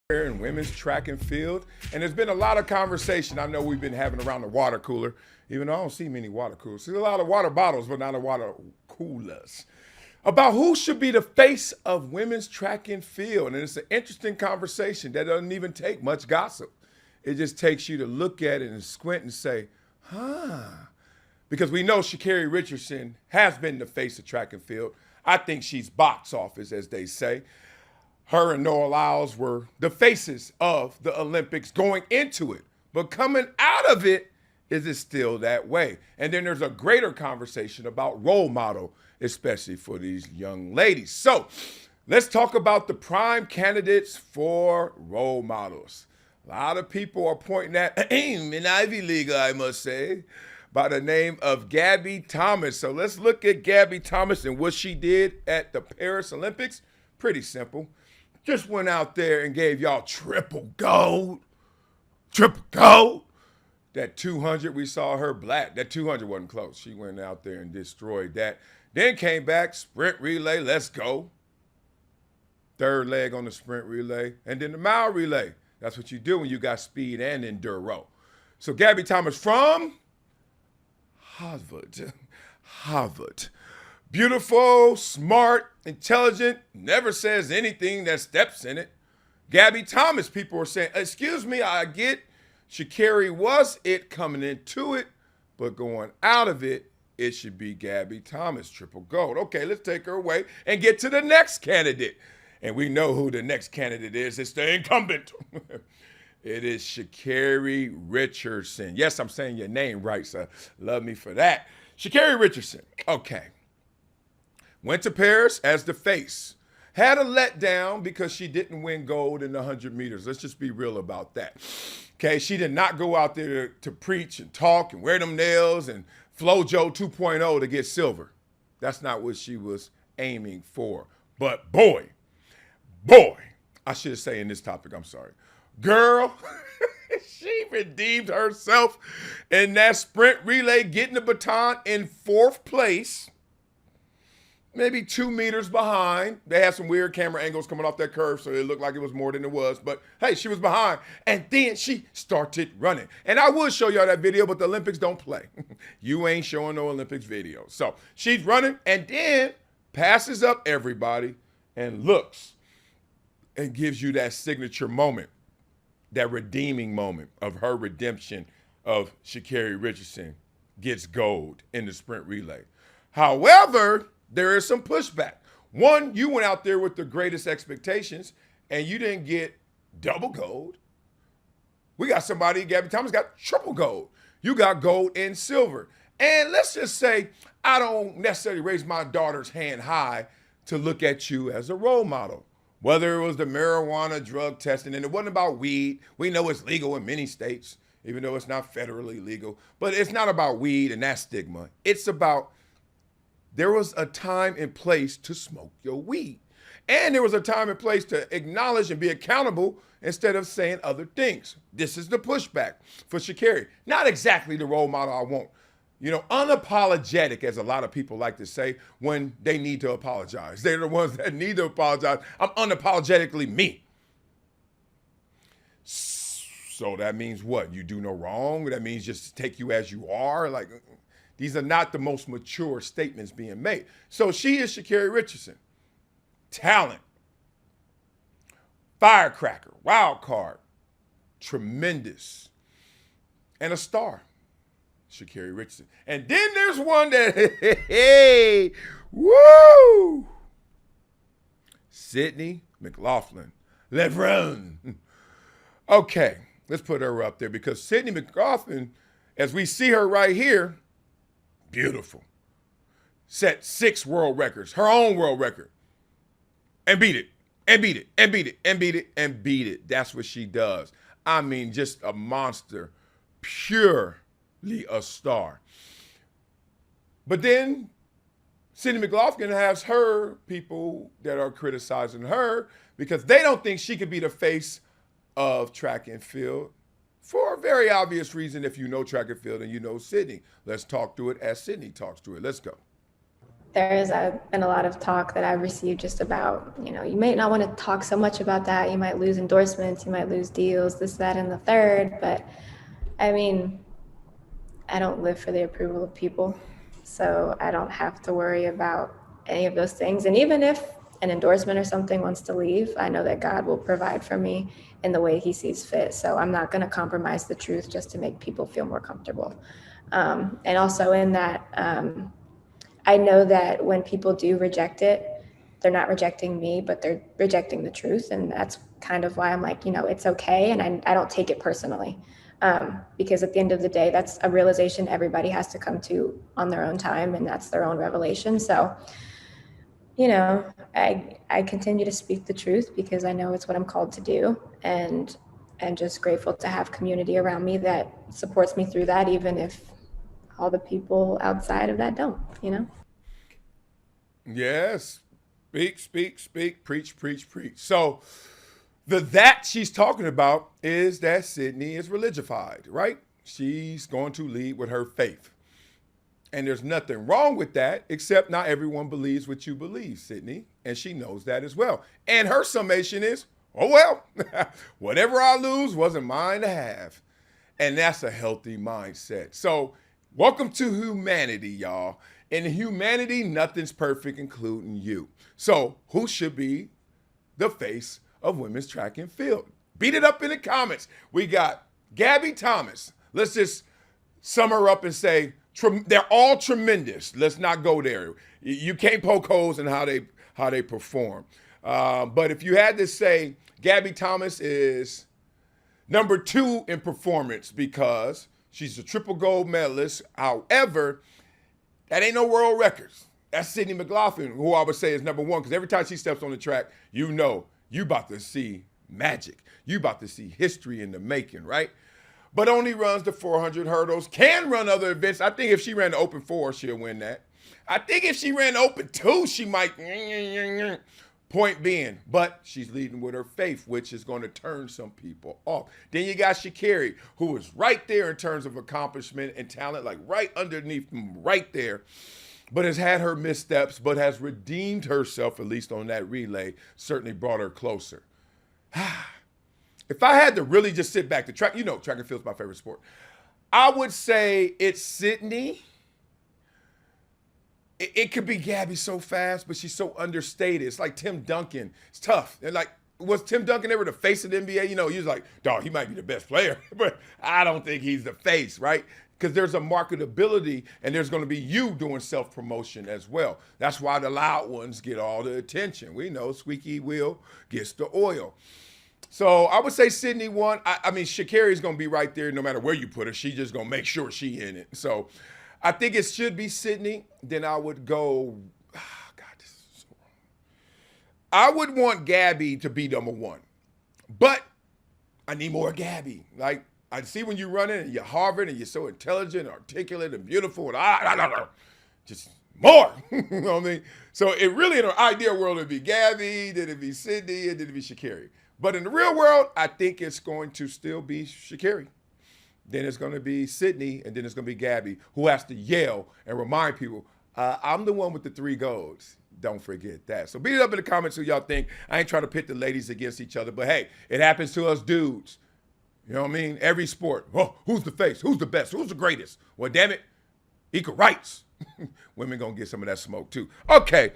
in women's track and field. And there's been a lot of conversation I know we've been having around the water cooler, even though I don't see many water coolers. See a lot of water bottles, but not a water coolers, about who should be the face of women's track and field. And it's an interesting conversation that doesn't even take much gossip. It just takes you to look at it and squint and say, because we know Sha'Carri Richardson has been the face of track and field. I think she's box office, as they say. Her and Noah Lyles were the faces of the Olympics going into it. But coming out of it, is it still that way? And then there's a greater conversation about role model, especially for these young ladies. So let's talk about the prime candidates for role models. A lot of people are pointing at an Ivy League, I must say, by the name of Gabby Thomas. So let's look at Gabby Thomas and what she did at the Paris Olympics. Pretty simple. Just went out there and gave y'all triple gold. Triple gold. That 200, we saw her black. That 200 wasn't close. She went out there and destroyed that. Then came back, sprint relay, let's go. Third leg on the sprint relay. And then the mile relay. That's what you do when you got speed and enduro. So Gabby Thomas from Harvard. Beautiful, smart, intelligent, never says anything that steps in it. Gabby Thomas, people are saying, excuse me, I get Sha'Carri was it coming into it, but going out of it, it should be Gabby Thomas, triple gold. Okay, let's take her away and get to the next candidate. And we know who the next candidate is. It's the incumbent. It is Sha'Carri Richardson. Yes, I'm saying your name right, so love me for that. Sha'Carri Richardson, okay. Went to Paris as the face. Had a letdown because she didn't win gold in the 100 meters. Let's just be real about that. Okay, she did not go out there to preach and talk and wear them nails and FloJo 2.0 to get silver. That's not what she was aiming for. But boy, I should say in this topic, I'm sorry. Girl, she redeemed herself in that sprint relay, getting the baton in fourth place. Maybe 2 meters behind. They had some weird camera angles coming off that curve, so it looked like it was more than it was. But hey, she was behind. And then she started running. And I would show y'all that video, but the Olympics don't play. You ain't showing no Olympics video. So she's running and then passes up everybody and looks and gives you that signature moment, that redeeming moment of her redemption of Sha'Carri Richardson gets gold in the sprint relay. However, there is some pushback. One, you went out there with the greatest expectations and you didn't get double gold. We got somebody, Gabby Thomas, got triple gold. You got gold and silver. And let's just say I don't necessarily raise my daughter's hand high to look at you as a role model. Whether it was the marijuana drug testing, and it wasn't about weed. We know it's legal in many states, even though it's not federally legal. But it's not about weed and that stigma. It's about there was a time and place to smoke your weed. And there was a time and place to acknowledge and be accountable instead of saying other things. This is the pushback for Sha'Carri. Not exactly the role model I want. You know, unapologetic, as a lot of people like to say, when they need to apologize. They're the ones that need to apologize. I'm unapologetically me. So that means what? You do no wrong? That means just take you as you are? Like, these are not the most mature statements being made. So she is Sha'Carri Richardson. Talent. Firecracker. Wild card. Tremendous. And a star. Sha'Carri Richardson. And then there's one that, hey, woo! Sydney McLaughlin-Levrone. Okay, let's put her up there because Sydney McLaughlin, as we see her right here, beautiful. Set 6 world records, her own world record, and beat it, and beat it, and beat it, and beat it, and beat it. That's what she does. I mean, just a monster, purely a star. But then Sydney McLaughlin has her people that are criticizing her because they don't think she could be the face of track and field. For a very obvious reason, if you know track and field and you know Sydney. Let's talk through it as Sydney talks through it. Let's go. There's been a lot of talk that I've received just about, you may not want to talk so much about that. You might lose endorsements, you might lose deals, this, that, and the third. But I mean, I don't live for the approval of people. So I don't have to worry about any of those things. And even if an endorsement or something wants to leave, I know that God will provide for me in the way he sees fit. So I'm not going to compromise the truth just to make people feel more comfortable. And also in that, I know that when people do reject it, they're not rejecting me, but they're rejecting the truth. And that's kind of why I'm like, it's okay. And I don't take it personally. Because at the end of the day, that's a realization everybody has to come to on their own time, and that's their own revelation. So, I continue to speak the truth because I know it's what I'm called to do, and just grateful to have community around me that supports me through that, even if all the people outside of that don't. Yes. Speak, speak, speak, preach, preach, preach. So that she's talking about is that Sydney is religified, right? She's going to lead with her faith. And there's nothing wrong with that, except not everyone believes what you believe, Sydney. And she knows that as well. And her summation is, oh, well, whatever I lose wasn't mine to have. And that's a healthy mindset. So welcome to humanity, y'all. In humanity, nothing's perfect, including you. So who should be the face of women's track and field? Beat it up in the comments. We got Gabby Thomas. Let's just sum her up and say, they're all tremendous. Let's not go there. You can't poke holes in how they perform. But if you had to say, Gabby Thomas is number 2 in performance because she's a triple gold medalist. However, that ain't no world records. That's Sydney McLaughlin, who I would say is number 1, because every time she steps on the track, you about to see magic. You about to see history in the making, right? But only runs the 400 hurdles, can run other events. I think if she ran the Open 4, she'll win that. I think if she ran the Open 2, she might, point being. But she's leading with her faith, which is going to turn some people off. Then you got Sha'Carri, who is right there in terms of accomplishment and talent, like right underneath them, right there. But has had her missteps, but has redeemed herself, at least on that relay, certainly brought her closer. If I had to really just sit back, track and field is my favorite sport. I would say it's Sydney. It could be Gabby so fast, but she's so understated. It's like Tim Duncan. It's tough. And like, was Tim Duncan ever the face of the NBA? He was like, dog, he might be the best player, but I don't think he's the face, right? Because there's a marketability, and there's going to be you doing self-promotion as well. That's why the loud ones get all the attention. We know squeaky wheel gets the oil. So I would say Sydney won. I mean, Sha'Carri's going to be right there no matter where you put her. She's just going to make sure she in it. So I think it should be Sydney. Then I would go, God, this is so wrong. I would want Gabby to be number 1. But I need more Gabby. Like, I see when you're running and you're Harvard and you're so intelligent, articulate, and beautiful, and just more. You know what I mean? So it really, in an ideal world, it'd be Gabby, then it'd be Sydney, and then it'd be Sha'Carri. But in the real world, I think it's going to still be Sha'Carri. Then it's going to be Sydney, and then it's going to be Gabby, who has to yell and remind people, I'm the one with the 3 golds. Don't forget that. So beat it up in the comments who y'all think. I ain't trying to pit the ladies against each other, but hey, it happens to us dudes. You know what I mean? Every sport. Oh, who's the face? Who's the best? Who's the greatest? Well, damn it, equal rights. Women going to get some of that smoke too. Okay,